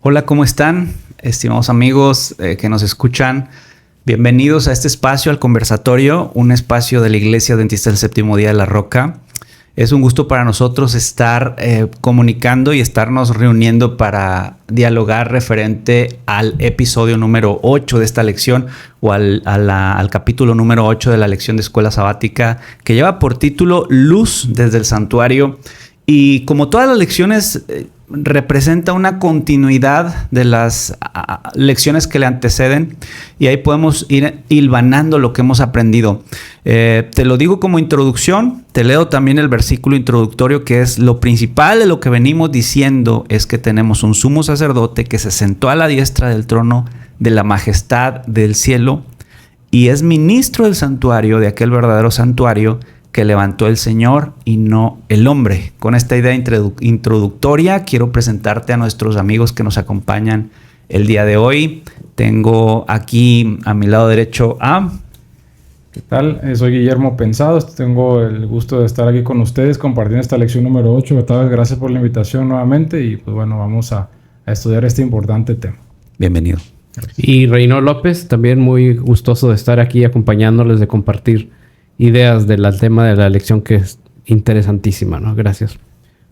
Hola, ¿cómo están? Estimados amigos que nos escuchan, bienvenidos a este espacio, al conversatorio, un espacio de la Iglesia Adventista del Séptimo Día de la Roca. Es un gusto para nosotros estar comunicando y estarnos reuniendo para dialogar referente al episodio número 8 de esta lección o al capítulo número 8 de la lección de escuela sabática, que lleva por título Luz desde el Santuario. Y como todas las lecciones, representa una continuidad de las lecciones que le anteceden, y ahí podemos ir hilvanando lo que hemos aprendido. Te lo digo como introducción, te leo también el versículo introductorio, que es lo principal de lo que venimos diciendo, es que tenemos un sumo sacerdote que se sentó a la diestra del trono de la majestad del cielo y es ministro del santuario, de aquel verdadero santuario que levantó el Señor y no el hombre. Con esta idea introductoria quiero presentarte a nuestros amigos que nos acompañan el día de hoy. Tengo aquí a mi lado derecho a... ¿Qué tal? Soy Guillermo Pensado. Tengo el gusto de estar aquí con ustedes compartiendo esta lección número 8. Gracias por la invitación nuevamente y pues bueno, vamos a estudiar este importante tema. Bienvenido. Gracias. Y Reino López, también muy gustoso de estar aquí acompañándoles, de compartir ideas del tema de la lección, que es interesantísima, ¿no? Gracias.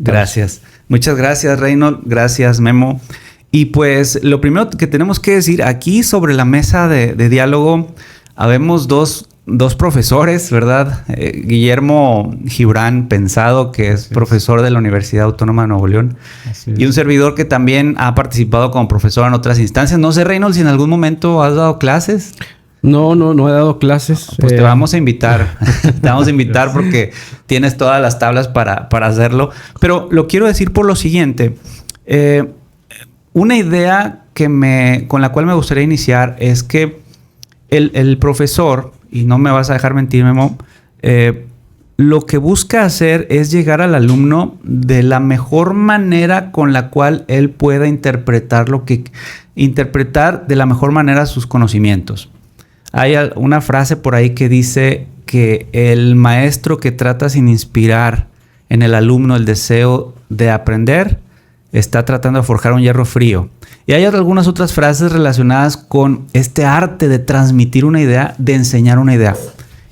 Gracias. Muchas gracias, Reino. Gracias, Memo. Y pues lo primero que tenemos que decir aquí sobre la mesa de diálogo, habemos dos profesores, ¿verdad? Guillermo Gibran Pensado, que es profesor de la Universidad Autónoma de Nuevo León, y un servidor que también ha participado como profesor en otras instancias. No sé, Reynolds, si en algún momento has dado clases. No he dado clases. Pues te vamos a invitar. Te vamos a invitar porque tienes todas las tablas para hacerlo. Pero lo quiero decir por lo siguiente. Una idea con la cual me gustaría iniciar es que el profesor, y no me vas a dejar mentir, Memo, lo que busca hacer es llegar al alumno de la mejor manera con la cual él pueda interpretar de la mejor manera sus conocimientos. Hay una frase por ahí que dice que el maestro que trata sin inspirar en el alumno el deseo de aprender está tratando de forjar un hierro frío. Y hay algunas otras frases relacionadas con este arte de transmitir una idea, de enseñar una idea.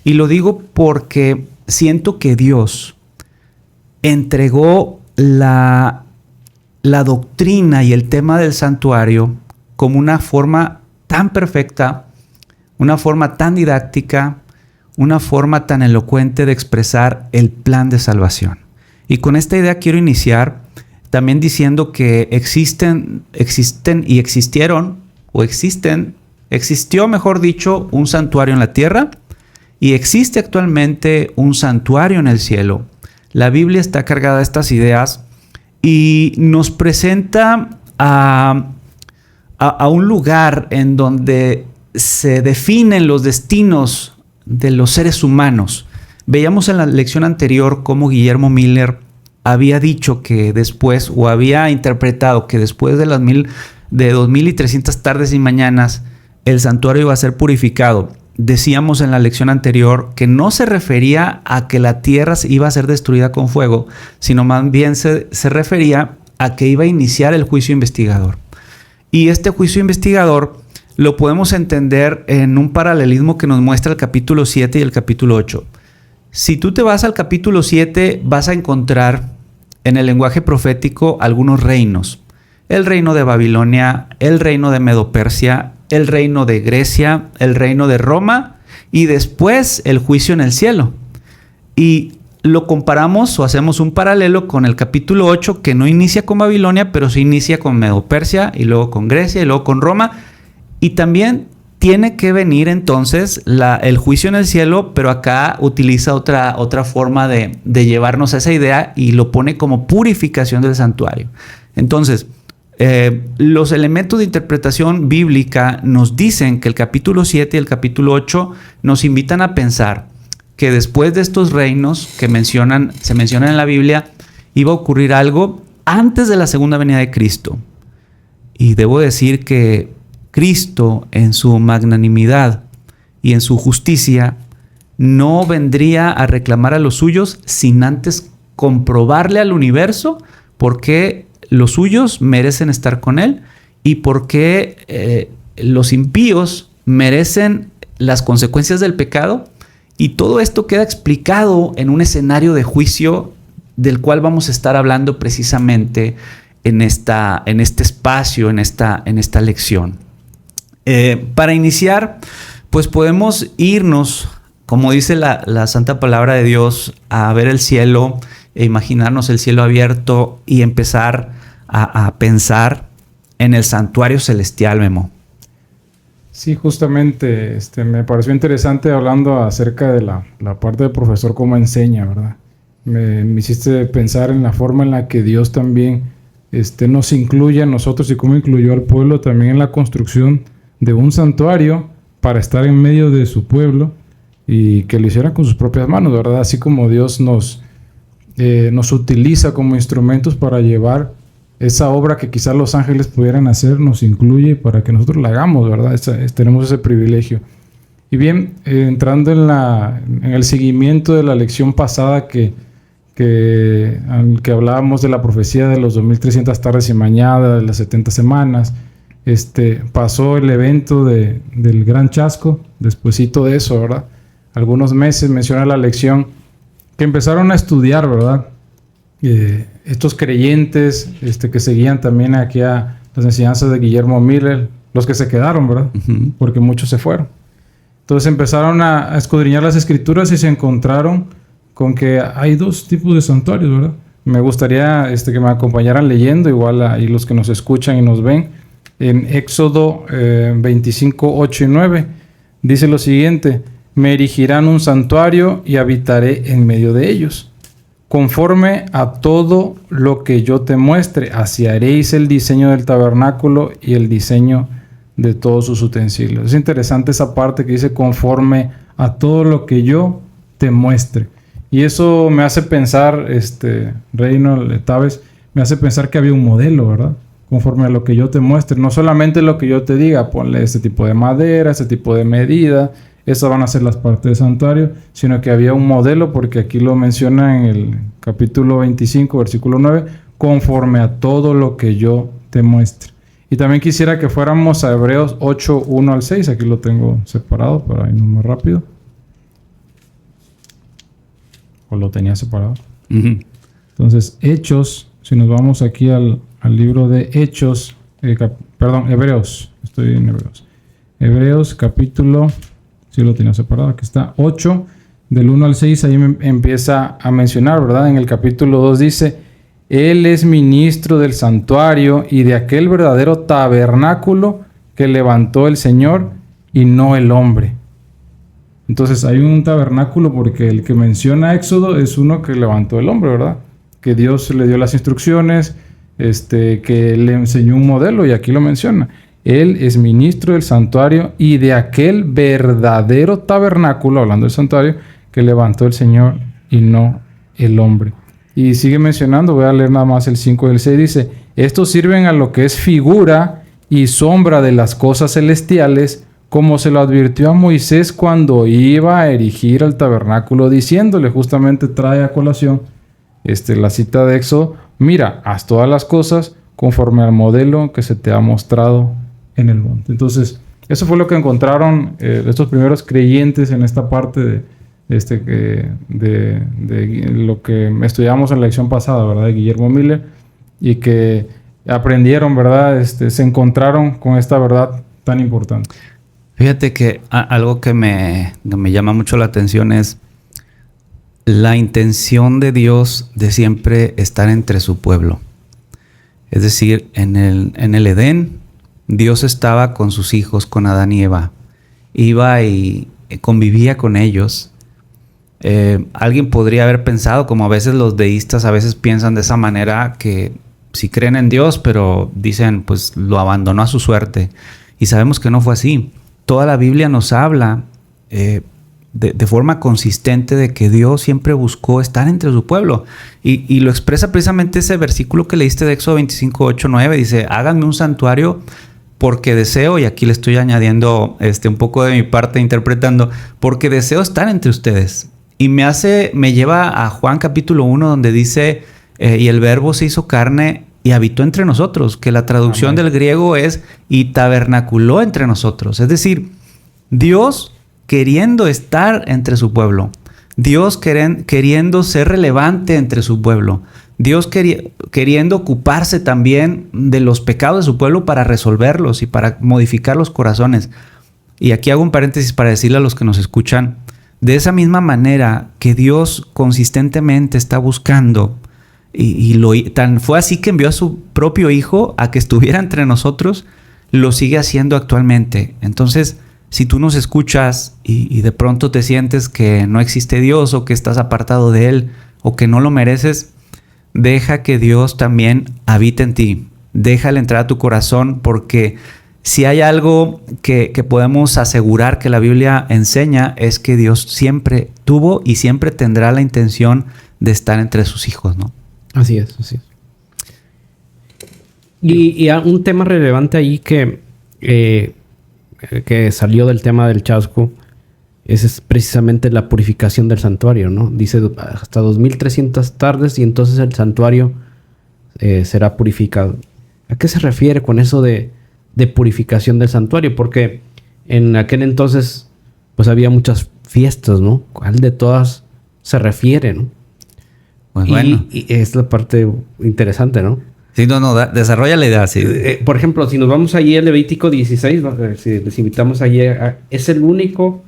Y lo digo porque siento que Dios entregó la doctrina y el tema del santuario como una forma tan perfecta, una forma tan didáctica, una forma tan elocuente de expresar el plan de salvación. Y con esta idea quiero iniciar también diciendo que existió, mejor dicho, un santuario en la tierra y existe actualmente un santuario en el cielo. La Biblia está cargada de estas ideas y nos presenta a un lugar en donde se definen los destinos de los seres humanos. Veíamos en la lección anterior cómo Guillermo Miller había dicho que después, o había interpretado que después de 2300 tardes y mañanas, el santuario iba a ser purificado. Decíamos en la lección anterior que no se refería a que la tierra iba a ser destruida con fuego, sino más bien se refería a que iba a iniciar el juicio investigador. Y este juicio investigador lo podemos entender en un paralelismo que nos muestra el capítulo 7 y el capítulo 8. Si tú te vas al capítulo 7, vas a encontrar en el lenguaje profético algunos reinos. El reino de Babilonia, el reino de Medo-Persia, el reino de Grecia, el reino de Roma y después el juicio en el cielo. Y lo comparamos o hacemos un paralelo con el capítulo 8, que no inicia con Babilonia, pero sí inicia con Medo-Persia y luego con Grecia y luego con Roma. Y también tiene que venir entonces el juicio en el cielo, pero acá utiliza otra forma de llevarnos a esa idea y lo pone como purificación del santuario. Entonces, los elementos de interpretación bíblica nos dicen que el capítulo 7 y el capítulo 8 nos invitan a pensar que después de estos reinos que se mencionan en la Biblia, iba a ocurrir algo antes de la segunda venida de Cristo. Y debo decir que Cristo, en su magnanimidad y en su justicia, no vendría a reclamar a los suyos sin antes comprobarle al universo por qué los suyos merecen estar con Él y por qué los impíos merecen las consecuencias del pecado. Y todo esto queda explicado en un escenario de juicio del cual vamos a estar hablando precisamente en este espacio, en esta lección. Para iniciar, pues podemos irnos, como dice la Santa Palabra de Dios, a ver el cielo e imaginarnos el cielo abierto y empezar a pensar en el santuario celestial, Memo. Sí, justamente me pareció interesante hablando acerca de la parte del profesor, cómo enseña, ¿verdad? Me hiciste pensar en la forma en la que Dios también nos incluye a nosotros y cómo incluyó al pueblo también en la construcción de un santuario para estar en medio de su pueblo y que lo hicieran con sus propias manos, ¿verdad? Así como Dios nos utiliza como instrumentos para llevar esa obra que quizás los ángeles pudieran hacer, nos incluye para que nosotros la hagamos, ¿verdad? Tenemos ese privilegio. Y bien, entrando en el seguimiento de la lección pasada que hablábamos de la profecía de los 2300 tardes y mañanas, de las 70 semanas, pasó el evento del gran chasco. Despuesito de eso, ¿verdad? Algunos meses, menciona la lección, que empezaron a estudiar, ¿verdad? Estos creyentes que seguían también aquí a las enseñanzas de Guillermo Miller, los que se quedaron, ¿verdad? Uh-huh. Porque muchos se fueron. Entonces empezaron a escudriñar las escrituras y se encontraron con que hay dos tipos de santuarios, ¿verdad? Me gustaría que me acompañaran leyendo, igual ahí los que nos escuchan y nos ven, en Éxodo 25, 8 y 9, dice lo siguiente: me erigirán un santuario y habitaré en medio de ellos. Conforme a todo lo que yo te muestre, así haréis el diseño del tabernáculo y el diseño de todos sus utensilios. Es interesante esa parte que dice conforme a todo lo que yo te muestre. Y eso me hace pensar, Reino Taves, me hace pensar que había un modelo, ¿verdad? Conforme a lo que yo te muestre. No solamente lo que yo te diga, ponle este tipo de madera, este tipo de medida, esas van a ser las partes del santuario, sino que había un modelo, porque aquí lo menciona en el capítulo 25, versículo 9, conforme a todo lo que yo te muestre. Y también quisiera que fuéramos a Hebreos 8, 1 al 6, aquí lo tengo separado para irnos más rápido. ¿O lo tenía separado? Uh-huh. Entonces, Hechos, si nos vamos aquí al libro de Hechos, Hebreos, estoy en Hebreos. Hebreos capítulo... Sí, lo tenía separado, aquí está, 8, del 1 al 6, ahí me empieza a mencionar, ¿verdad? En el capítulo 2 dice, Él es ministro del santuario y de aquel verdadero tabernáculo que levantó el Señor y no el hombre. Entonces hay un tabernáculo porque el que menciona Éxodo es uno que levantó el hombre, ¿verdad? Que Dios le dio las instrucciones, que le enseñó un modelo y aquí lo menciona. Él es ministro del santuario y de aquel verdadero tabernáculo, hablando del santuario, que levantó el Señor y no el hombre. Y sigue mencionando, voy a leer nada más el 5 y el 6, dice, estos sirven a lo que es figura y sombra de las cosas celestiales, como se lo advirtió a Moisés cuando iba a erigir el tabernáculo, diciéndole, justamente trae a colación la cita de Éxodo, mira, haz todas las cosas conforme al modelo que se te ha mostrado en el monte. Entonces, eso fue lo que encontraron estos primeros creyentes en esta parte de lo que estudiamos en la lección pasada, ¿verdad? De Guillermo Miller, y que aprendieron, ¿verdad? Se encontraron con esta verdad tan importante. Fíjate que algo que me llama mucho la atención es la intención de Dios de siempre estar entre su pueblo. Es decir, en el Edén, Dios estaba con sus hijos, con Adán y Eva. Iba y convivía con ellos. Alguien podría haber pensado, como a veces los deístas a veces piensan de esa manera, que sí creen en Dios, pero dicen, pues lo abandonó a su suerte. Y sabemos que no fue así. Toda la Biblia nos habla de forma consistente de que Dios siempre buscó estar entre su pueblo. Y lo expresa precisamente ese versículo que leíste de Éxodo 25, 8, 9. Dice, háganme un santuario porque deseo, y aquí le estoy añadiendo un poco de mi parte interpretando, porque deseo estar entre ustedes. Y me lleva a Juan capítulo 1, donde dice, y el verbo se hizo carne y y habitó entre nosotros, que la traducción del griego es y tabernaculó entre nosotros. Es decir, Dios queriendo estar entre su pueblo, Dios queriendo ser relevante entre su pueblo, Dios queriendo ocuparse también de los pecados de su pueblo para resolverlos y para modificar los corazones. Y aquí hago un paréntesis para decirle a los que nos escuchan, de esa misma manera que Dios consistentemente está buscando, tan fue así que envió a su propio Hijo a que estuviera entre nosotros, lo sigue haciendo actualmente. Entonces, si tú nos escuchas y de pronto te sientes que no existe Dios o que estás apartado de Él o que no lo mereces, deja que Dios también habite en ti. Déjale entrar a tu corazón, porque si hay algo que podemos asegurar que la Biblia enseña es que Dios siempre tuvo y siempre tendrá la intención de estar entre sus hijos, ¿no? Así es, así es. Y un tema relevante ahí que salió del tema del chasco es precisamente la purificación del santuario, ¿no? Dice hasta 2300 tardes y entonces el santuario será purificado. ¿A qué se refiere con eso de purificación del santuario? Porque en aquel entonces pues había muchas fiestas, ¿no? ¿Cuál de todas se refiere, no? Pues bueno. Y es la parte interesante, ¿no? Sí, desarrolla la idea, sí. Por ejemplo, si nos vamos allí a Levítico 16, si les invitamos allí, es el único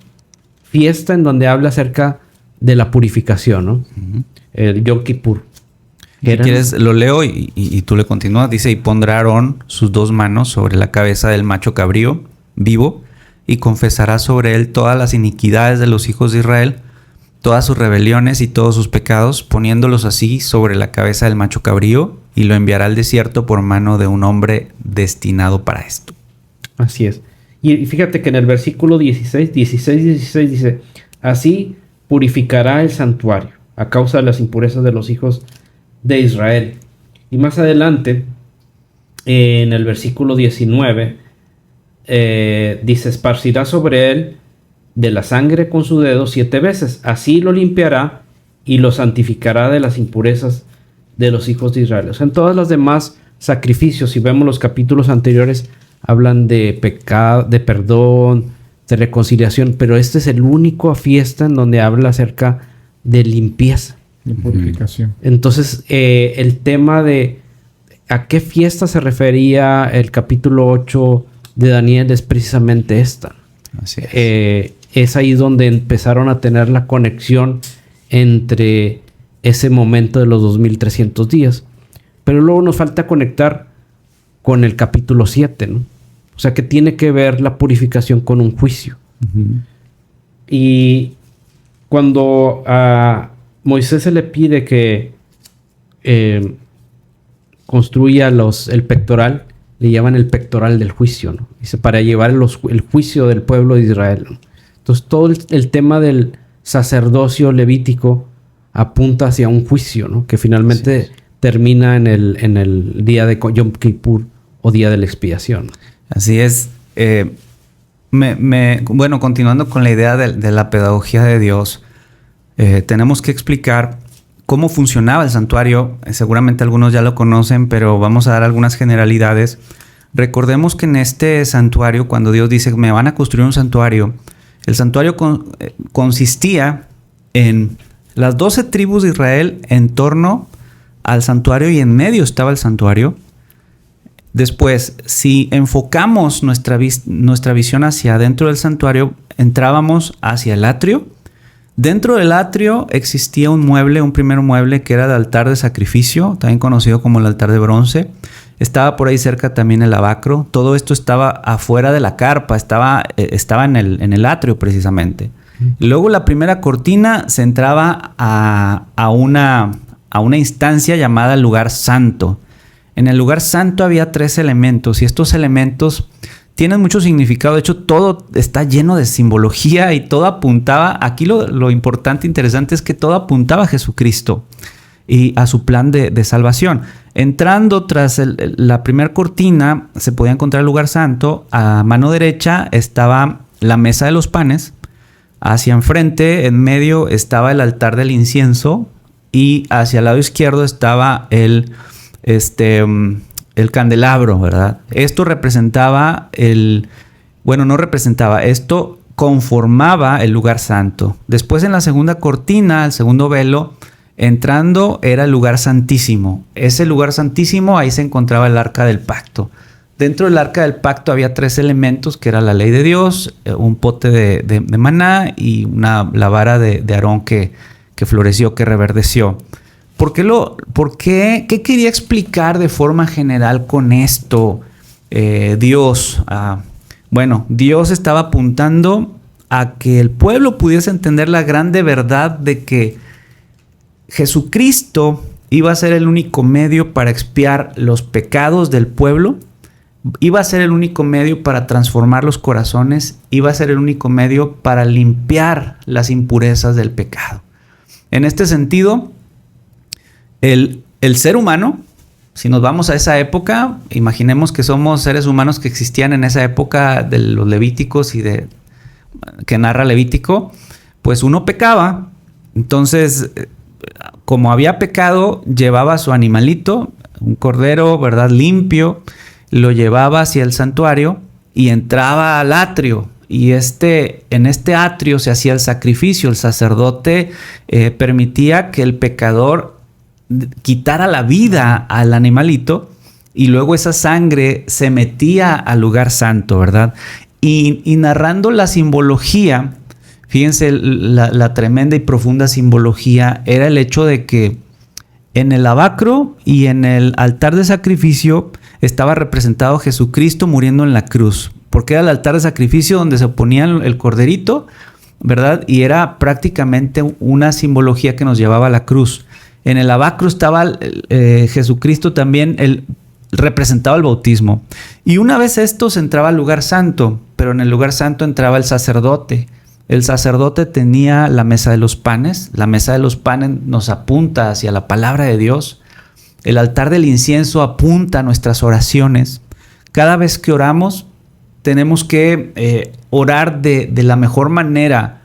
fiesta en donde habla acerca de la purificación, ¿no? Uh-huh. El Yom Kippur. Si quieres, lo leo y tú le continúas. Dice, y pondrá Aarón sus 2 manos sobre la cabeza del macho cabrío vivo y confesará sobre él todas las iniquidades de los hijos de Israel, todas sus rebeliones y todos sus pecados, poniéndolos así sobre la cabeza del macho cabrío, y lo enviará al desierto por mano de un hombre destinado para esto. Así es. Y fíjate que en el versículo 16 dice, así purificará el santuario a causa de las impurezas de los hijos de Israel. Y más adelante, en el versículo 19, dice, esparcirá sobre él de la sangre con su dedo 7 veces, así lo limpiará y lo santificará de las impurezas de los hijos de Israel. O sea, en todas las demás sacrificios, si vemos los capítulos anteriores, hablan de pecado, de perdón, de reconciliación, pero este es el único fiesta en donde habla acerca de limpieza, de purificación. Entonces, el tema de a qué fiesta se refería el capítulo 8 de Daniel es precisamente esta. Así es. Es ahí donde empezaron a tener la conexión entre ese momento de los 2300 días. Pero luego nos falta conectar con el capítulo 7, ¿no? O sea, que tiene que ver la purificación con un juicio. Uh-huh. Y cuando a Moisés se le pide que construya el pectoral, le llaman el pectoral del juicio, ¿no? Dice, para llevar el juicio del pueblo de Israel, ¿no? Entonces, todo el tema del sacerdocio levítico apunta hacia un juicio, ¿no? Que finalmente termina en el día de Yom Kippur o día de la expiación. Así es. Bueno, continuando con la idea de la pedagogía de Dios, tenemos que explicar cómo funcionaba el santuario. Seguramente algunos ya lo conocen, pero vamos a dar algunas generalidades. Recordemos que en este santuario, cuando Dios dice, me van a construir un santuario, el santuario consistía en las 12 tribus de Israel en torno al santuario y en medio estaba el santuario. Después, si enfocamos nuestra visión hacia adentro del santuario, entrábamos hacia el atrio. Dentro del atrio existía un primer mueble que era el altar de sacrificio, también conocido como el altar de bronce. Estaba por ahí cerca también el lavacro. Todo esto estaba afuera de la carpa, estaba en el atrio precisamente. Luego la primera cortina se entraba a una instancia llamada lugar santo. En el lugar santo había 3 elementos y estos elementos tienen mucho significado. De hecho, todo está lleno de simbología y todo apuntaba, aquí lo importante, interesante es que todo apuntaba a Jesucristo y a su plan de salvación. Entrando tras la primera cortina se podía encontrar el lugar santo. A mano derecha estaba la mesa de los panes. Hacia enfrente, en medio, estaba el altar del incienso y hacia el lado izquierdo estaba el el candelabro, ¿verdad? Esto representaba esto conformaba el lugar santo. Después en la segunda cortina, el segundo velo, entrando era el lugar santísimo. Ese lugar santísimo, ahí se encontraba el arca del pacto. Dentro del arca del pacto había 3 elementos, que era la ley de Dios, un pote de maná y la vara de Aarón que floreció, que reverdeció. ¿Qué quería explicar de forma general con esto Dios? Bueno, Dios estaba apuntando a que el pueblo pudiese entender la grande verdad de que Jesucristo iba a ser el único medio para expiar los pecados del pueblo, iba a ser el único medio para transformar los corazones, iba a ser el único medio para limpiar las impurezas del pecado. En este sentido, el ser humano, si nos vamos a esa época, imaginemos que somos seres humanos que existían en esa época de los Levíticos y que narra Levítico, pues uno pecaba. Entonces, como había pecado, llevaba a su animalito, un cordero, ¿verdad?, limpio, lo llevaba hacia el santuario y entraba al atrio. Y en este atrio se hacía el sacrificio. El sacerdote permitía que el pecador quitara la vida al animalito y luego esa sangre se metía al lugar santo, ¿verdad? Y narrando la simbología, fíjense la tremenda y profunda simbología, era el hecho de que en el lavacro y en el altar de sacrificio estaba representado Jesucristo muriendo en la cruz, porque era el altar de sacrificio donde se ponía el corderito, ¿verdad? Y era prácticamente una simbología que nos llevaba a la cruz. En el lavacro estaba Jesucristo también, representaba el bautismo. Y una vez esto se entraba al lugar santo, pero en el lugar santo entraba el sacerdote. El sacerdote tenía la mesa de los panes. La mesa de los panes nos apunta hacia la palabra de Dios. El altar del incienso apunta a nuestras oraciones. Cada vez que oramos, tenemos que orar de la mejor manera,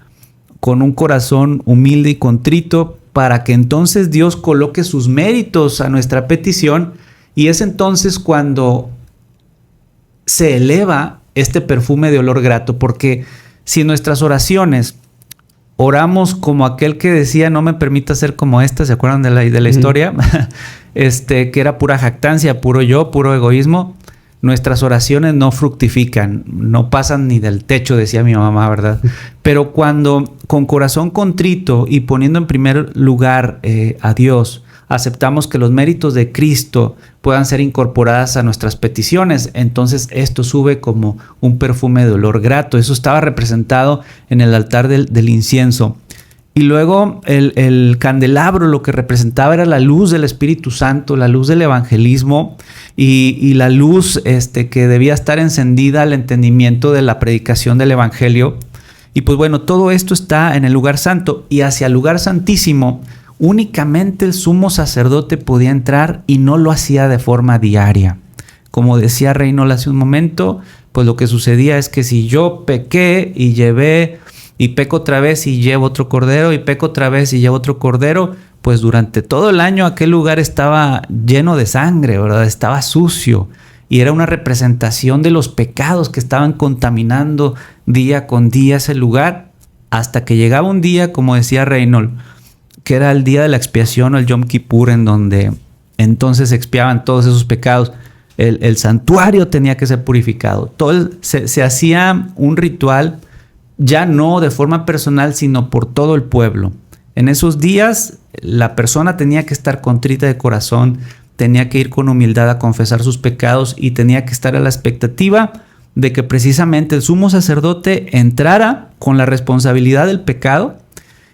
con un corazón humilde y contrito, para que entonces Dios coloque sus méritos a nuestra petición, y es entonces cuando se eleva este perfume de olor grato, porque si nuestras oraciones oramos como aquel que decía no me permita ser como esta, ¿se acuerdan de la historia? Que era pura jactancia, puro yo, puro egoísmo. Nuestras oraciones no fructifican, no pasan ni del techo, decía mi mamá, ¿verdad? Pero cuando con corazón contrito y poniendo en primer lugar a Dios, aceptamos que los méritos de Cristo puedan ser incorporadas a nuestras peticiones, entonces esto sube como un perfume de olor grato. Eso estaba representado en el altar del incienso. Y luego el candelabro lo que representaba era la luz del Espíritu Santo, la luz del evangelismo y la luz que debía estar encendida al entendimiento de la predicación del evangelio. Y pues bueno, todo esto está en el lugar santo, y hacia el lugar santísimo únicamente el sumo sacerdote podía entrar, y no lo hacía de forma diaria. Como decía Reynold hace un momento, pues lo que sucedía es que si yo pequé y llevé y peco otra vez y llevo otro cordero, y peco otra vez y llevo otro cordero, pues durante todo el año aquel lugar estaba lleno de sangre, ¿verdad? Estaba sucio, y era una representación de los pecados que estaban contaminando día con día ese lugar, hasta que llegaba un día, como decía Reynold, que era el día de la expiación, o el Yom Kippur, en donde entonces se expiaban todos esos pecados. El santuario tenía que ser purificado. Se hacía un ritual, ya no de forma personal, sino por todo el pueblo. En esos días la persona tenía que estar contrita de corazón, tenía que ir con humildad a confesar sus pecados, y tenía que estar a la expectativa de que precisamente el sumo sacerdote entrara con la responsabilidad del pecado,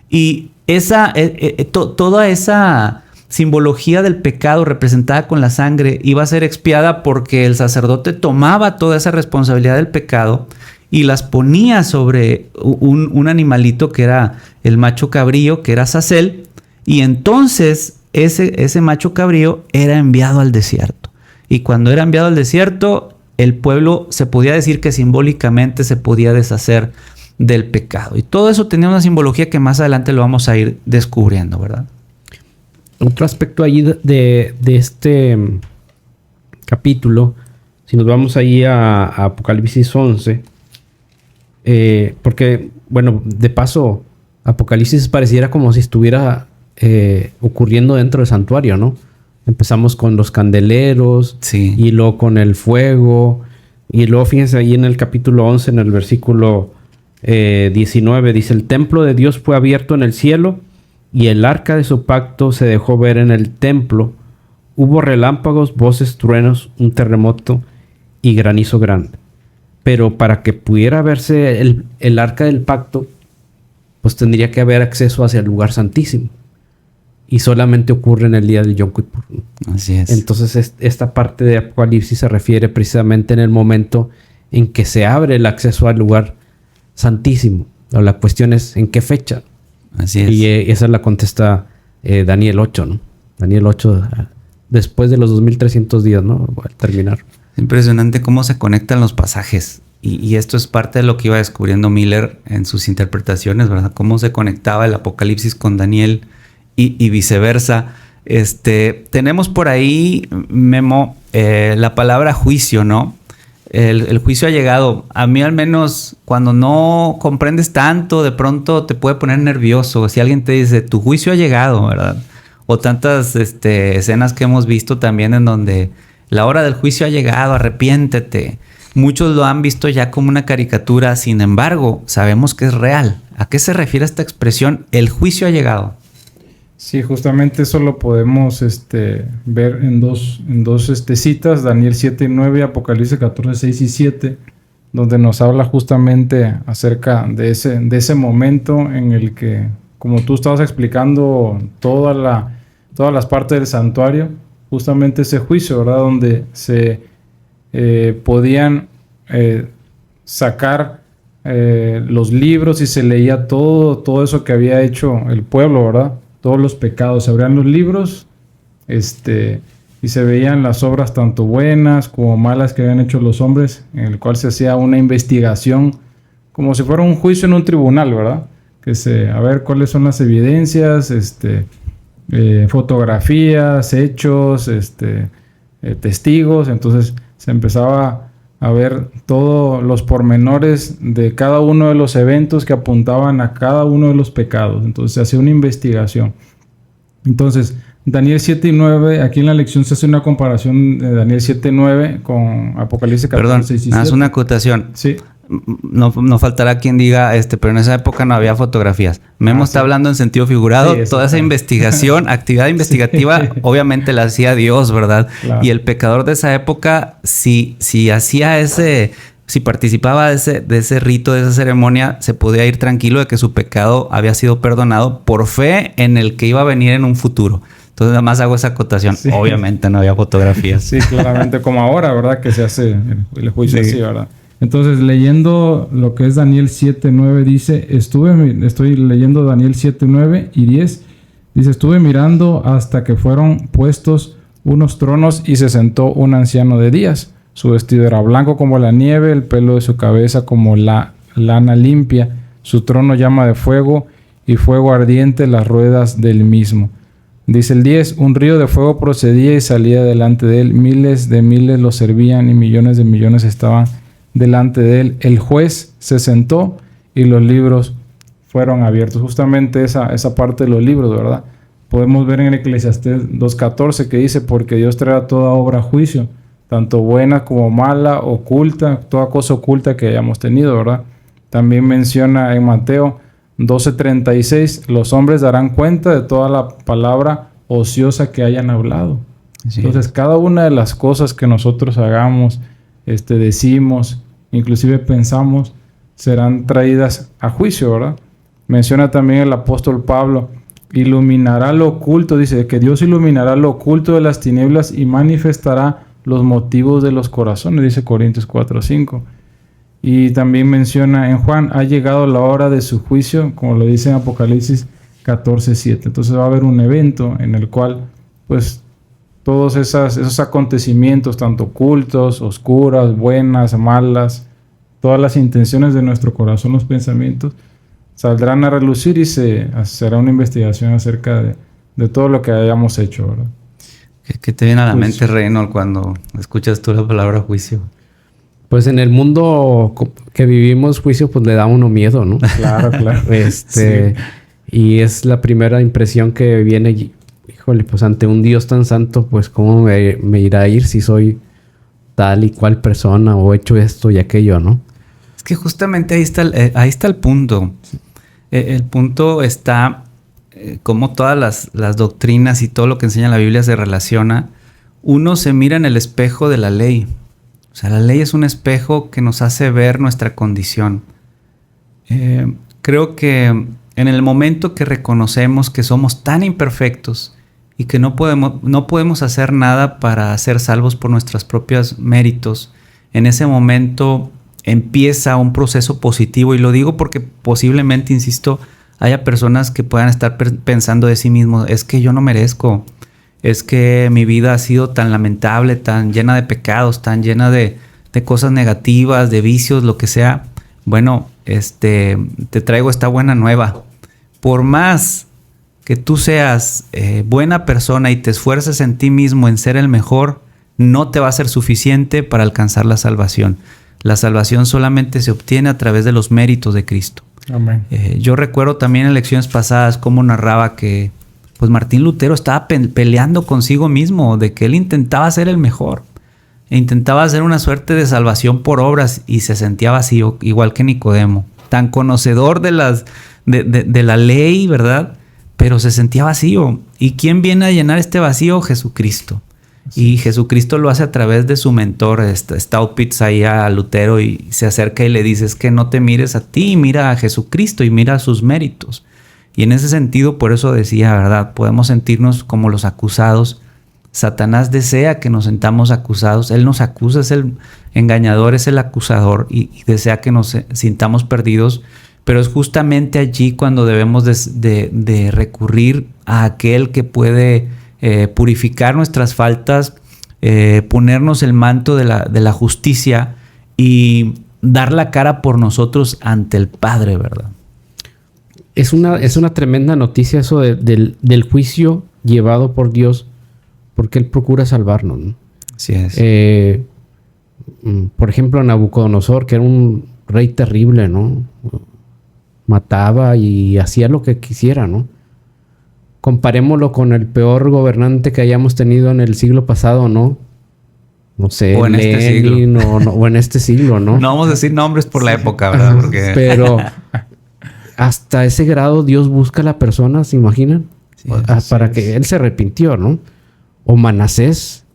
y toda esa simbología del pecado representada con la sangre iba a ser expiada, porque el sacerdote tomaba toda esa responsabilidad del pecado y las ponía sobre un animalito que era el macho cabrío, que era Azazel, y entonces ese macho cabrío era enviado al desierto. Y cuando era enviado al desierto, el pueblo, se podía decir que simbólicamente se podía deshacer del pecado. Y todo eso tenía una simbología que más adelante lo vamos a ir descubriendo, ¿verdad? Otro aspecto ahí de este capítulo, si nos vamos ahí a Apocalipsis 11, porque, bueno, de paso, Apocalipsis pareciera como si estuviera ocurriendo dentro del santuario, ¿no? Empezamos con los candeleros, Sí. y luego con el fuego, y luego fíjense ahí en el capítulo 11, en el versículo 19, dice: el templo de Dios fue abierto en el cielo, y el arca de su pacto se dejó ver en el templo. Hubo relámpagos, voces, truenos, un terremoto y granizo grande. Pero para que pudiera verse el arca del pacto, pues tendría que haber acceso hacia el lugar santísimo. Y solamente ocurre en el día de Yom Kippur, ¿no? Así es. Entonces esta parte de Apocalipsis se refiere precisamente en el momento en que se abre el acceso al lugar santísimo. O la cuestión es en qué fecha. Así es. Y esa la contesta Daniel 8, ¿no? Daniel 8, después de los 2300 días, ¿no? Voy a terminar. Impresionante cómo se conectan los pasajes. Y esto es parte de lo que iba descubriendo Miller en sus interpretaciones, ¿verdad? Cómo se conectaba el Apocalipsis con Daniel y viceversa. Tenemos por ahí, Memo, la palabra juicio, ¿no? El juicio ha llegado. A mí al menos, cuando no comprendes tanto, de pronto te puede poner nervioso. Si alguien te dice, tu juicio ha llegado, ¿verdad? O tantas escenas que hemos visto también en donde la hora del juicio ha llegado, arrepiéntete. Muchos lo han visto ya como una caricatura, sin embargo, sabemos que es real. ¿A qué se refiere esta expresión? El juicio ha llegado. Sí, justamente eso lo podemos ver en dos citas, Daniel 7 y 9, Apocalipsis 14, 6 y 7, donde nos habla justamente acerca de ese momento en el que, como tú estabas explicando todas las partes del santuario, justamente ese juicio, ¿verdad? Donde se podían sacar los libros y se leía todo eso que había hecho el pueblo, ¿verdad? Todos los pecados, se abrían los libros y se veían las obras tanto buenas como malas que habían hecho los hombres, en el cual se hacía una investigación como si fuera un juicio en un tribunal, ¿verdad? A ver cuáles son las evidencias, fotografías, hechos, testigos. Entonces se empezaba a ver todos los pormenores de cada uno de los eventos que apuntaban a cada uno de los pecados. Entonces se hacía una investigación. Entonces, Daniel 7 y 9, aquí en la lección se hace una comparación de Daniel 7 y 9 con Apocalipsis 14, 6 y 7. Haz una acotación. Sí. No faltará quien diga, pero en esa época no había fotografías. Memo está hablando en sentido figurado. Sí, toda esa investigación, actividad investigativa, obviamente la hacía Dios, ¿verdad? Claro. Y el pecador de esa época, si hacía si participaba de ese rito, de esa ceremonia, se podía ir tranquilo de que su pecado había sido perdonado por fe en el que iba a venir en un futuro. Entonces nada más hago esa acotación. Sí. Obviamente no había fotografías. Sí, claramente, como ahora, ¿verdad? Que se hace el juicio así, ¿verdad? Entonces, leyendo lo que es Daniel 7, 9, dice, estoy leyendo Daniel 7, 9 y 10, dice, estuve mirando hasta que fueron puestos unos tronos y se sentó un anciano de días. Su vestido era blanco como la nieve, el pelo de su cabeza como la lana limpia, su trono llama de fuego y fuego ardiente las ruedas del mismo. Dice el 10, un río de fuego procedía y salía delante de él, miles de miles lo servían y millones de millones estaban delante de él. El juez se sentó y los libros fueron abiertos. Justamente esa parte de los libros, ¿verdad? Podemos ver en Eclesiastés 2.14 que dice, porque Dios traerá toda obra a juicio, tanto buena como mala, oculta, toda cosa oculta que hayamos tenido, ¿verdad? También menciona en Mateo 12.36, los hombres darán cuenta de toda la palabra ociosa que hayan hablado. Sí. Entonces, cada una de las cosas que nosotros hagamos, decimos, inclusive pensamos, serán traídas a juicio, ¿verdad? Menciona también el apóstol Pablo, iluminará lo oculto, dice que Dios iluminará lo oculto de las tinieblas y manifestará los motivos de los corazones, dice Corintios 4:5. Y también menciona en Juan, ha llegado la hora de su juicio, como lo dice en Apocalipsis 14:7. Entonces va a haber un evento en el cual, pues, todos esos acontecimientos, tanto ocultos, oscuras, buenas, malas, todas las intenciones de nuestro corazón, los pensamientos, saldrán a relucir y se hará una investigación acerca de todo lo que hayamos hecho, ¿verdad? ¿Qué te viene a la mente, Reynold, cuando escuchas tú la palabra juicio? Pues en el mundo que vivimos, juicio, pues le da a uno miedo, ¿no? Claro, claro. Sí. Y es la primera impresión que viene, híjole, pues ante un Dios tan santo, pues cómo me irá a ir si soy tal y cual persona o he hecho esto y aquello, ¿no? Es que justamente ahí está el punto. El punto está cómo todas las doctrinas y todo lo que enseña la Biblia se relaciona. Uno se mira en el espejo de la ley. O sea, la ley es un espejo que nos hace ver nuestra condición. Creo que en el momento que reconocemos que somos tan imperfectos y que no podemos hacer nada para ser salvos por nuestros propios méritos, en ese momento empieza un proceso positivo. Y lo digo porque posiblemente, insisto, haya personas que puedan estar pensando de sí mismos, es que yo no merezco, es que mi vida ha sido tan lamentable, tan llena de pecados, tan llena de cosas negativas, de vicios, lo que sea. Bueno, te traigo esta buena nueva. Por más que tú seas buena persona y te esfuerces en ti mismo en ser el mejor, no te va a ser suficiente para alcanzar la salvación. La salvación solamente se obtiene a través de los méritos de Cristo. Amén. Yo recuerdo también en lecciones pasadas cómo narraba que pues Martín Lutero estaba peleando consigo mismo, de que él intentaba ser el mejor. E intentaba hacer una suerte de salvación por obras y se sentía vacío, igual que Nicodemo. Tan conocedor de la ley, ¿verdad? Pero se sentía vacío. ¿Y quién viene a llenar este vacío? Jesucristo. Y Jesucristo lo hace a través de su mentor. Está Opitz ahí a Lutero y se acerca y le dice, es que no te mires a ti, mira a Jesucristo y mira sus méritos. Y en ese sentido, por eso decía, ¿verdad? Podemos sentirnos como los acusados. Satanás desea que nos sentamos acusados. Él nos acusa, es el engañador, es el acusador y desea que nos sintamos perdidos. Pero es justamente allí cuando debemos de recurrir a aquel que puede purificar nuestras faltas, ponernos el manto de la justicia y dar la cara por nosotros ante el Padre, ¿verdad? Es una tremenda noticia eso del juicio llevado por Dios, porque Él procura salvarnos, ¿no? Así es. Por ejemplo, Nabucodonosor, que era un rey terrible, ¿no? Mataba y hacía lo que quisiera, ¿no? Comparémoslo con el peor gobernante que hayamos tenido en el siglo pasado, ¿no? No sé, o en Lenin, este siglo. o en este siglo, ¿no? No vamos a decir nombres por la época, ¿verdad? Porque... Pero hasta ese grado Dios busca a la persona, ¿se imaginan? Sí, para que él se arrepintió, ¿no? O Manasés,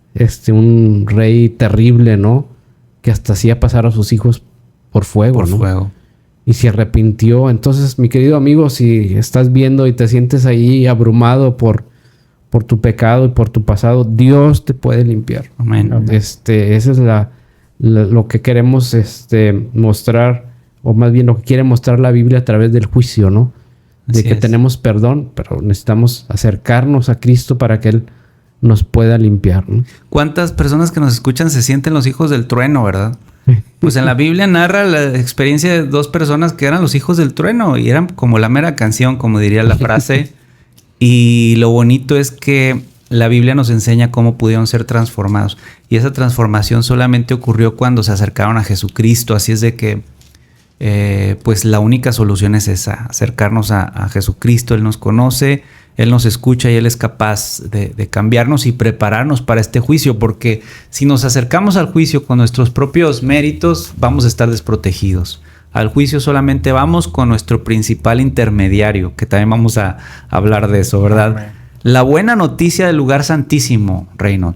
un rey terrible, ¿no? Que hasta hacía pasar a sus hijos por fuego, por ¿no? fuego. Y se arrepintió. Entonces, mi querido amigo, si estás viendo y te sientes ahí abrumado por tu pecado y por tu pasado, Dios te puede limpiar. Amén. Esa es lo que queremos mostrar, o más bien lo que quiere mostrar la Biblia a través del juicio, ¿no? De Así que es. tenemos perdón, pero necesitamos acercarnos a Cristo para que Él nos pueda limpiar, ¿no? ¿Cuántas personas que nos escuchan se sienten los hijos del trueno, verdad? Pues en la Biblia narra la experiencia de dos personas que eran los hijos del trueno y eran como la mera canción, como diría la frase. Y lo bonito es que la Biblia nos enseña cómo pudieron ser transformados. Y esa transformación solamente ocurrió cuando se acercaron a Jesucristo. Así es de que pues la única solución es esa, acercarnos a Jesucristo. Él nos conoce, Él nos escucha y Él es capaz de cambiarnos y prepararnos para este juicio, porque si nos acercamos al juicio con nuestros propios méritos, vamos a estar desprotegidos. Al juicio solamente vamos con nuestro principal intermediario, que también vamos a hablar de eso, ¿verdad? Amén. La buena noticia del lugar santísimo, Reynold.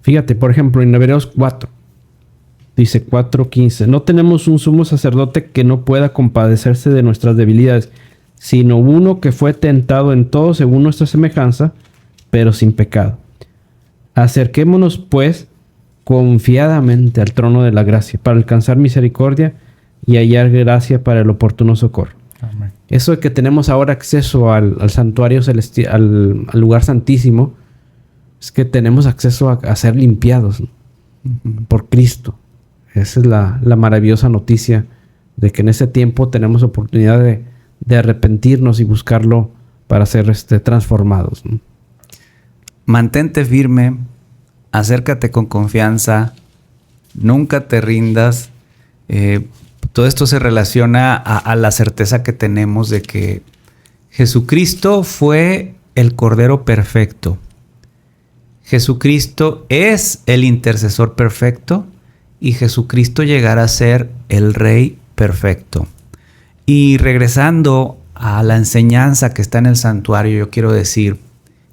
Fíjate, por ejemplo, en Hebreos 4, dice 4:15, no tenemos un sumo sacerdote que no pueda compadecerse de nuestras debilidades, sino uno que fue tentado en todo según nuestra semejanza, pero sin pecado. Acerquémonos, pues, confiadamente al trono de la gracia, para alcanzar misericordia y hallar gracia para el oportuno socorro. Amén. Eso de que tenemos ahora acceso al santuario celestial, al lugar santísimo, es que tenemos acceso a ser limpiados, ¿no? Por Cristo. Esa es la maravillosa noticia de que en ese tiempo tenemos oportunidad de arrepentirnos y buscarlo para ser transformados, ¿no? mantente firme, acércate con confianza, nunca te rindas. Todo esto se relaciona a la certeza que tenemos de que Jesucristo fue el Cordero perfecto. Jesucristo es el intercesor perfecto y Jesucristo llegará a ser el Rey perfecto. Y regresando a la enseñanza que está en el santuario, yo quiero decir,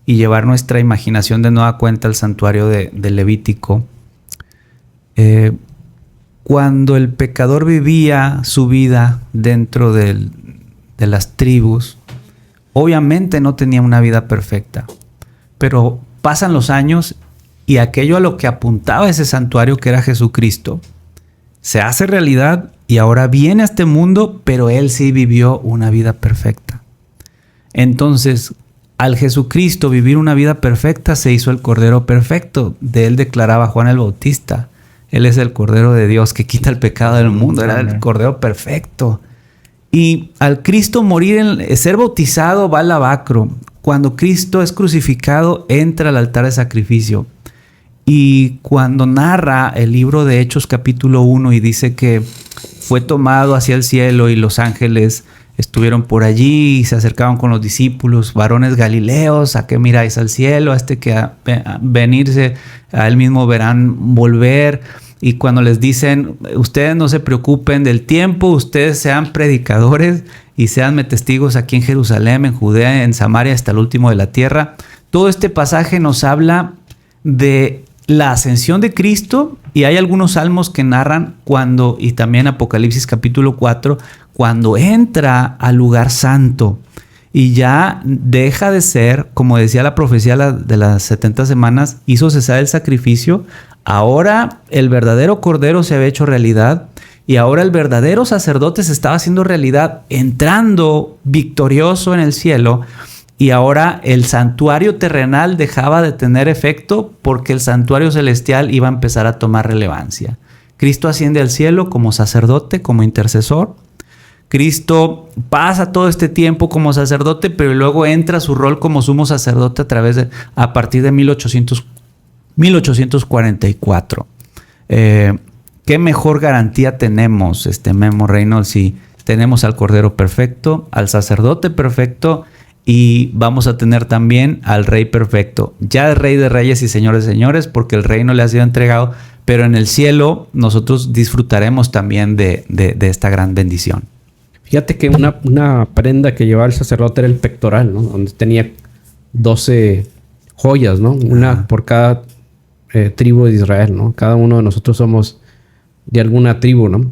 y llevar nuestra imaginación de nueva cuenta al santuario de Levítico, cuando el pecador vivía su vida dentro de las tribus, obviamente no tenía una vida perfecta, pero pasan los años y aquello a lo que apuntaba ese santuario, que era Jesucristo, se hace realidad y ahora viene a este mundo, pero él sí vivió una vida perfecta. Entonces, al Jesucristo vivir una vida perfecta, se hizo el Cordero perfecto. De él declaraba Juan el Bautista: Él es el Cordero de Dios que quita el pecado del mundo. Era el Cordero perfecto. Y al Cristo morir, ser bautizado, va al lavacro. Cuando Cristo es crucificado, entra al altar de sacrificio. Y cuando narra el libro de Hechos capítulo 1 y dice que fue tomado hacia el cielo y los ángeles estuvieron por allí y se acercaban con los discípulos: varones galileos, ¿a qué miráis al cielo? A este que a venirse, a él mismo verán volver. Y cuando les dicen: ustedes no se preocupen del tiempo, ustedes sean predicadores y seanme testigos aquí en Jerusalén, en Judea, en Samaria, hasta el último de la tierra. Todo este pasaje nos habla de la ascensión de Cristo, y hay algunos salmos que narran cuando, y también Apocalipsis capítulo 4, cuando entra al lugar santo y ya deja de ser, como decía la profecía de las 70 semanas, hizo cesar el sacrificio. Ahora el verdadero Cordero se había hecho realidad y ahora el verdadero sacerdote se estaba haciendo realidad, entrando victorioso en el cielo. Y ahora el santuario terrenal dejaba de tener efecto porque el santuario celestial iba a empezar a tomar relevancia. Cristo asciende al cielo como sacerdote, como intercesor. Cristo pasa todo este tiempo como sacerdote, pero luego entra a su rol como sumo sacerdote a partir de 1844. ¿Qué mejor garantía tenemos, Memo Reynolds, si tenemos al Cordero perfecto, al sacerdote perfecto, y vamos a tener también al Rey perfecto? Ya es Rey de Reyes y Señor de Señores, porque el reino le ha sido entregado, pero en el cielo nosotros disfrutaremos también de esta gran bendición. Fíjate que una prenda que llevaba el sacerdote era el pectoral, ¿no? Donde tenía 12 joyas, ¿no? Una por cada tribu de Israel, ¿no? Cada uno de nosotros somos de alguna tribu, ¿no?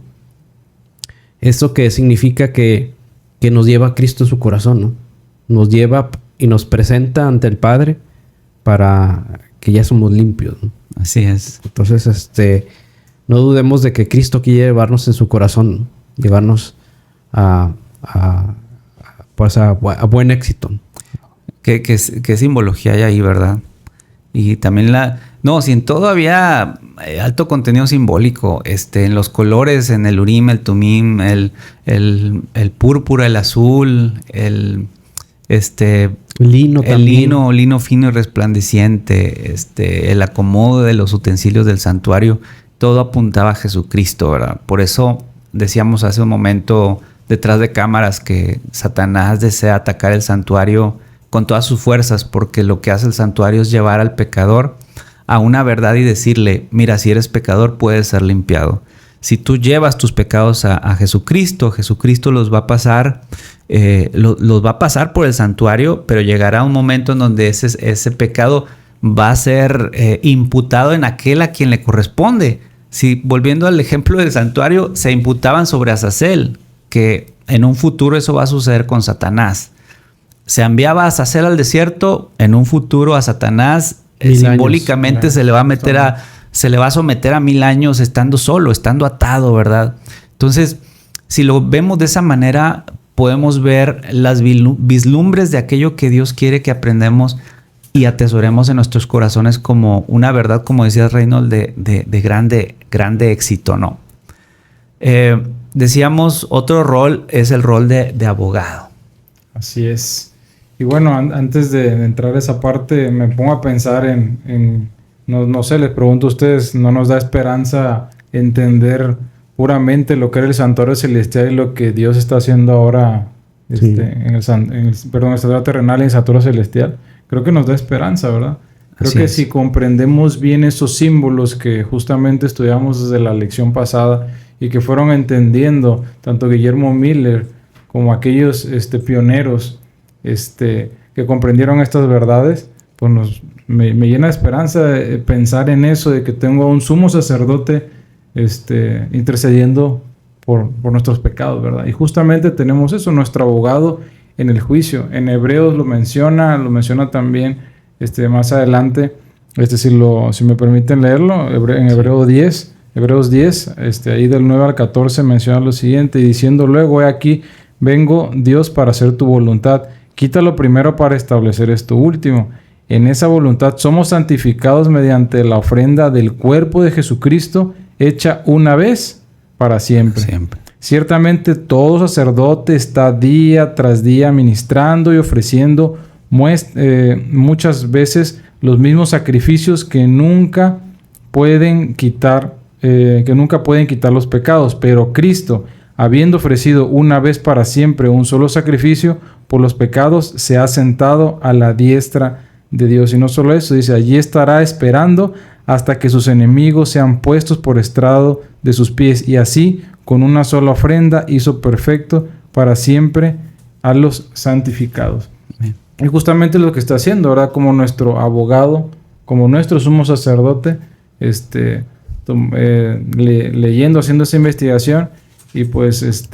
Eso que significa que nos lleva a Cristo en su corazón, ¿no? Nos lleva y nos presenta ante el Padre para que ya somos limpios, ¿no? Así es. Entonces, no dudemos de que Cristo quiere llevarnos en su corazón, ¿no? Llevarnos a buen éxito. ¿Qué simbología hay ahí, verdad? Y también sin todo había alto contenido simbólico, en los colores, en el Urim, el Tumim, el púrpura, el azul, lino fino y resplandeciente, el acomodo de los utensilios del santuario, todo apuntaba a Jesucristo, ¿verdad? Por eso decíamos hace un momento detrás de cámaras que Satanás desea atacar el santuario con todas sus fuerzas, porque lo que hace el santuario es llevar al pecador a una verdad y decirle: mira, si eres pecador puedes ser limpiado. Si tú llevas tus pecados a Jesucristo, Jesucristo los va a pasar por el santuario, pero llegará un momento en donde ese pecado va a ser imputado en aquel a quien le corresponde. Si, volviendo al ejemplo del santuario, se imputaban sobre Azazel, que en un futuro eso va a suceder con Satanás. Se enviaba a Azazel al desierto, en un futuro a Satanás simbólicamente se le va a someter a 1000 años estando solo, estando atado, ¿verdad? Entonces, si lo vemos de esa manera, podemos ver las vislumbres de aquello que Dios quiere que aprendamos y atesoremos en nuestros corazones como una verdad, como decía Reynolds, de grande éxito, ¿no? Decíamos, otro rol es el rol de abogado. Así es. Y bueno, antes de entrar a esa parte, me pongo a pensar no sé, les pregunto a ustedes, ¿no nos da esperanza entender puramente lo que era el santuario celestial y lo que Dios está haciendo ahora en el santuario terrenal y en el santuario celestial? Creo que nos da esperanza, ¿verdad? Creo que si comprendemos bien esos símbolos que justamente estudiamos desde la lección pasada y que fueron entendiendo tanto Guillermo Miller como aquellos pioneros que comprendieron estas verdades, pues me llena de esperanza pensar en eso, de que tengo a un sumo sacerdote intercediendo por nuestros pecados, ¿verdad? Y justamente tenemos eso, nuestro abogado en el juicio. En Hebreos lo menciona también más adelante, si me permiten leerlo, en Hebreos 10, ahí del 9 al 14 menciona lo siguiente, y diciendo luego, he aquí, vengo Dios para hacer tu voluntad, quítalo primero para establecer esto último. En esa voluntad somos santificados mediante la ofrenda del cuerpo de Jesucristo, hecha una vez para siempre. Ciertamente todo sacerdote está día tras día ministrando y ofreciendo muchas veces los mismos sacrificios que nunca pueden quitar los pecados, pero Cristo, habiendo ofrecido una vez para siempre un solo sacrificio por los pecados, se ha sentado a la diestra de Dios. Y no solo eso, dice, allí estará esperando hasta que sus enemigos sean puestos por estrado de sus pies, y así con una sola ofrenda hizo perfecto para siempre a los santificados. Bien. Y justamente lo que está haciendo, ¿verdad? Como nuestro abogado, como nuestro sumo sacerdote, leyendo, haciendo esa investigación, y pues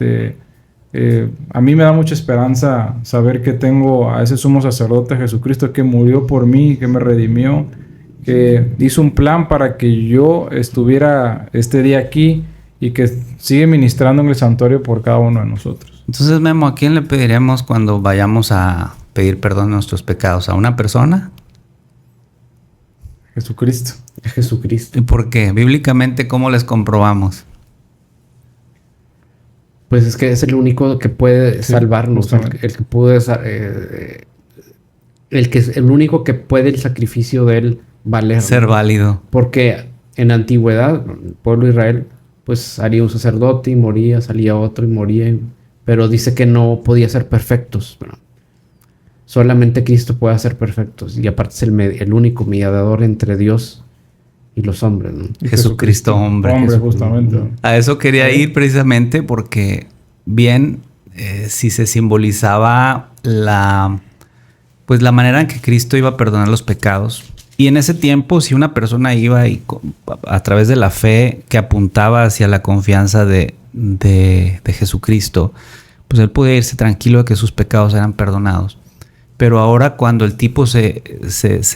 a mí me da mucha esperanza saber que tengo a ese sumo sacerdote, Jesucristo, que murió por mí, que me redimió, que hizo un plan para que yo estuviera este día aquí y que sigue ministrando en el santuario por cada uno de nosotros. Entonces, Memo, ¿a quién le pediremos cuando vayamos a pedir perdón de nuestros pecados? ¿A una persona? Jesucristo. ¿Y por qué? Bíblicamente, ¿cómo les comprobamos? Pues es que es el único que puede salvarnos, el único que puede el sacrificio de él valer. Ser válido. Porque en la antigüedad, el pueblo de Israel, pues salía un sacerdote y moría, salía otro y moría, pero dice que no podía ser perfectos. Bueno, solamente Cristo puede ser perfectos, y aparte es el único mediador entre Dios y los hombres, ¿no? Jesucristo hombre. Justamente. A eso quería ir precisamente porque si se simbolizaba la manera en que Cristo iba a perdonar los pecados. Y en ese tiempo, si una persona iba a través de la fe que apuntaba hacia la confianza de Jesucristo, pues él podía irse tranquilo de que sus pecados eran perdonados. Pero ahora, cuando el tipo se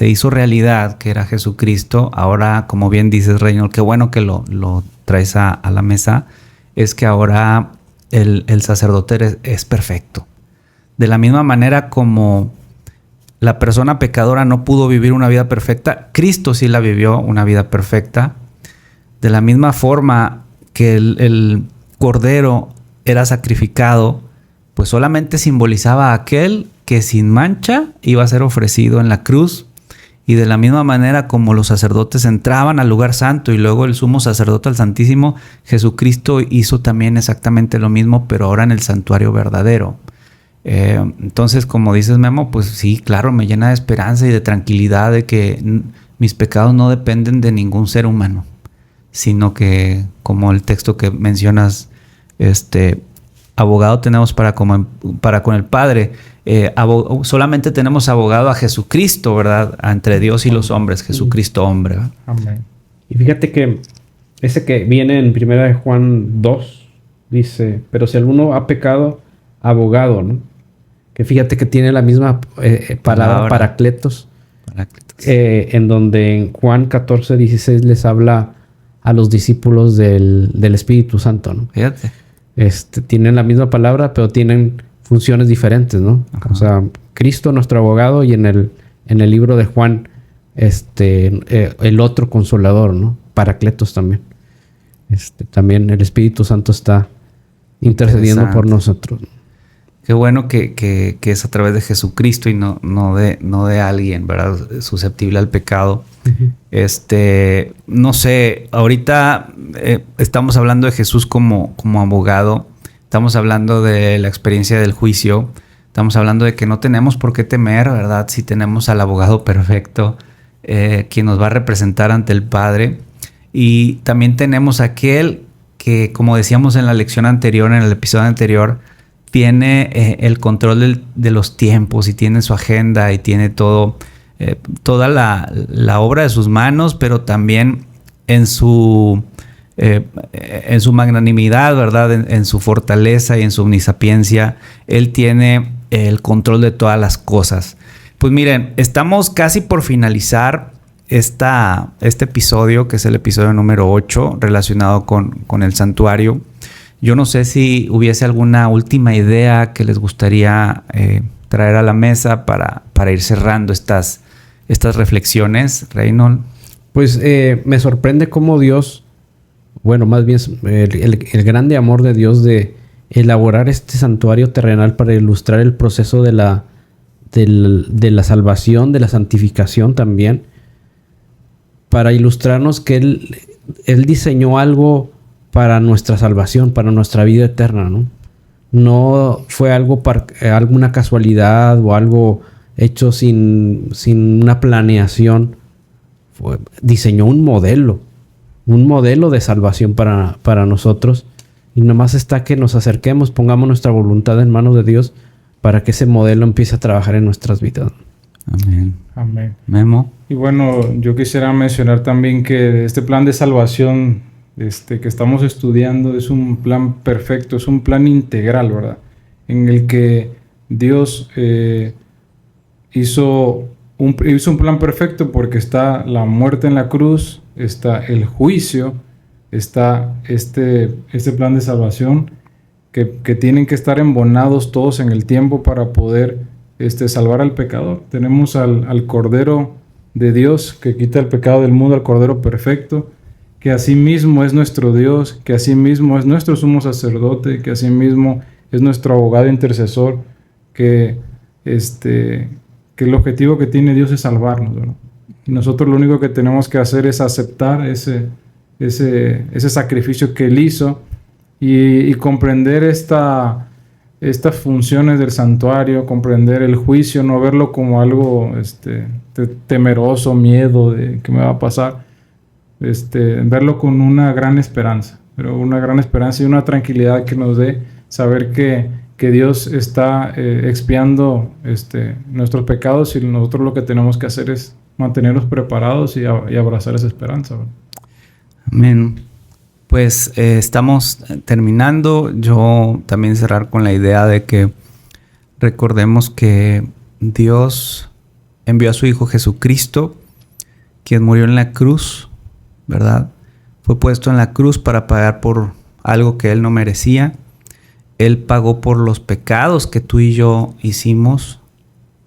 hizo realidad, que era Jesucristo, ahora, como bien dices, Reynolds, qué bueno que lo traes a la mesa, es que ahora el sacerdote es perfecto. De la misma manera como la persona pecadora no pudo vivir una vida perfecta, Cristo sí la vivió una vida perfecta. De la misma forma que el Cordero era sacrificado, pues solamente simbolizaba a aquel que sin mancha iba a ser ofrecido en la cruz. Y de la misma manera como los sacerdotes entraban al lugar santo y luego el sumo sacerdote al Santísimo, Jesucristo hizo también exactamente lo mismo, pero ahora en el santuario verdadero. Entonces, como dices, Memo, pues sí, claro, me llena de esperanza y de tranquilidad de que mis pecados no dependen de ningún ser humano, sino que, como el texto que mencionas, abogado tenemos para con el Padre. Solamente tenemos abogado a Jesucristo, ¿verdad? Entre Dios y los hombres, Jesucristo hombre, ¿verdad? Amén. Y fíjate que ese que viene en 1 de Juan 2 dice, pero si alguno ha pecado, abogado, ¿no? Que fíjate que tiene la misma palabra paracletos. En donde en Juan 14:16 les habla a los discípulos del Espíritu Santo, ¿no? Fíjate. Tienen la misma palabra, pero tienen funciones diferentes, ¿no? Ajá. O sea, Cristo, nuestro abogado, y en el libro de Juan, el otro consolador, ¿no? Paracletos también. También el Espíritu Santo está intercediendo por nosotros. Qué bueno que es a través de Jesucristo y no de alguien, ¿verdad? Susceptible al pecado. Uh-huh. No sé, ahorita estamos hablando de Jesús como abogado. Estamos hablando de la experiencia del juicio. Estamos hablando de que no tenemos por qué temer, ¿verdad? Si tenemos al abogado perfecto, quien nos va a representar ante el Padre. Y también tenemos aquel que, como decíamos en la lección anterior, en el episodio anterior, tiene el control de los tiempos y tiene su agenda y tiene toda la obra de sus manos, pero también en su magnanimidad, ¿verdad? En su fortaleza y en su omnisapiencia, Él tiene el control de todas las cosas. Pues miren, estamos casi por finalizar este episodio, que es el episodio número 8, relacionado con el santuario. Yo no sé si hubiese alguna última idea que les gustaría traer a la mesa para ir cerrando estas reflexiones, Reynold. Pues me sorprende cómo Dios, bueno, más bien el grande amor de Dios de elaborar este santuario terrenal para ilustrar el proceso de la salvación, de la santificación también, para ilustrarnos que Él diseñó algo para nuestra salvación, para nuestra vida eterna, ¿no? No fue alguna casualidad o algo hecho sin una planeación. Diseñó un modelo de salvación para nosotros. Y nomás está que nos acerquemos, pongamos nuestra voluntad en manos de Dios para que ese modelo empiece a trabajar en nuestras vidas. Amén. Amén. Memo. Y bueno, yo quisiera mencionar también que este plan de salvación que estamos estudiando es un plan perfecto, es un plan integral, ¿verdad? En el que Dios hizo un plan perfecto porque está la muerte en la cruz, está el juicio, está este plan de salvación que tienen que estar embonados todos en el tiempo para poder salvar al pecador. Tenemos al Cordero de Dios que quita el pecado del mundo, al Cordero perfecto, que asimismo es nuestro Dios, que asimismo es nuestro sumo sacerdote, que asimismo es nuestro abogado intercesor, que el objetivo que tiene Dios es salvarnos, ¿verdad? Y nosotros lo único que tenemos que hacer es aceptar ese sacrificio que Él hizo y comprender estas funciones del santuario, comprender el juicio, no verlo como algo temeroso, miedo de qué me va a pasar, verlo con una gran esperanza, pero una gran esperanza y una tranquilidad que nos dé saber que Dios está expiando nuestros pecados, y nosotros lo que tenemos que hacer es mantenernos preparados y abrazar esa esperanza, ¿verdad? Amén. Pues estamos terminando. Yo también cerrar con la idea de que recordemos que Dios envió a su Hijo Jesucristo, quien murió en la cruz, ¿verdad? Fue puesto en la cruz para pagar por algo que Él no merecía. Él pagó por los pecados que tú y yo hicimos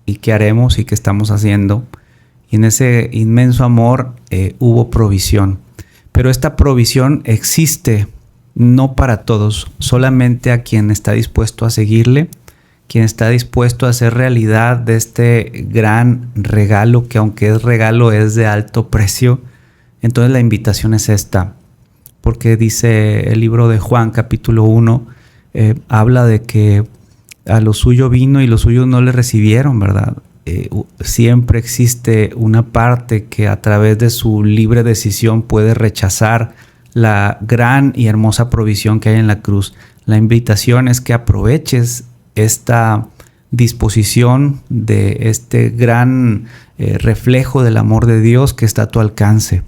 y que haremos y que estamos haciendo. Y en ese inmenso amor hubo provisión. Pero esta provisión existe no para todos, solamente a quien está dispuesto a seguirle, quien está dispuesto a hacer realidad de este gran regalo, que aunque es regalo es de alto precio. Entonces la invitación es esta, porque dice el libro de Juan capítulo 1, habla de que a lo suyo vino y los suyos no le recibieron, ¿verdad? Siempre existe una parte que a través de su libre decisión puede rechazar la gran y hermosa provisión que hay en la cruz. La invitación es que aproveches esta disposición de este gran reflejo del amor de Dios que está a tu alcance.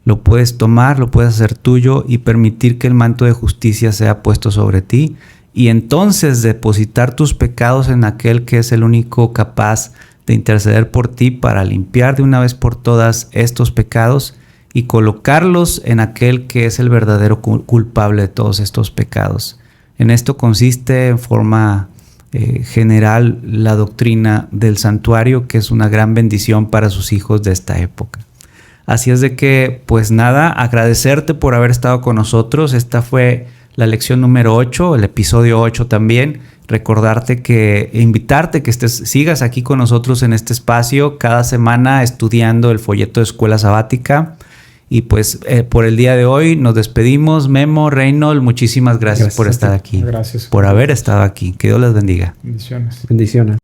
Lo puedes tomar, lo puedes hacer tuyo y permitir que el manto de justicia sea puesto sobre ti, y entonces depositar tus pecados en aquel que es el único capaz de interceder por ti para limpiar de una vez por todas estos pecados y colocarlos en aquel que es el verdadero culpable de todos estos pecados. En esto consiste en forma general la doctrina del santuario, que es una gran bendición para sus hijos de esta época. Así es de que, pues nada, agradecerte por haber estado con nosotros. Esta fue la lección número 8, el episodio 8 también. recordarte que, invitarte que sigas aquí con nosotros en este espacio cada semana estudiando el folleto de Escuela Sabática. Y pues por el día de hoy nos despedimos. Memo, Reynold, muchísimas gracias por estar aquí. Gracias. Por haber estado aquí. Que Dios les bendiga. Bendiciones. Bendiciones.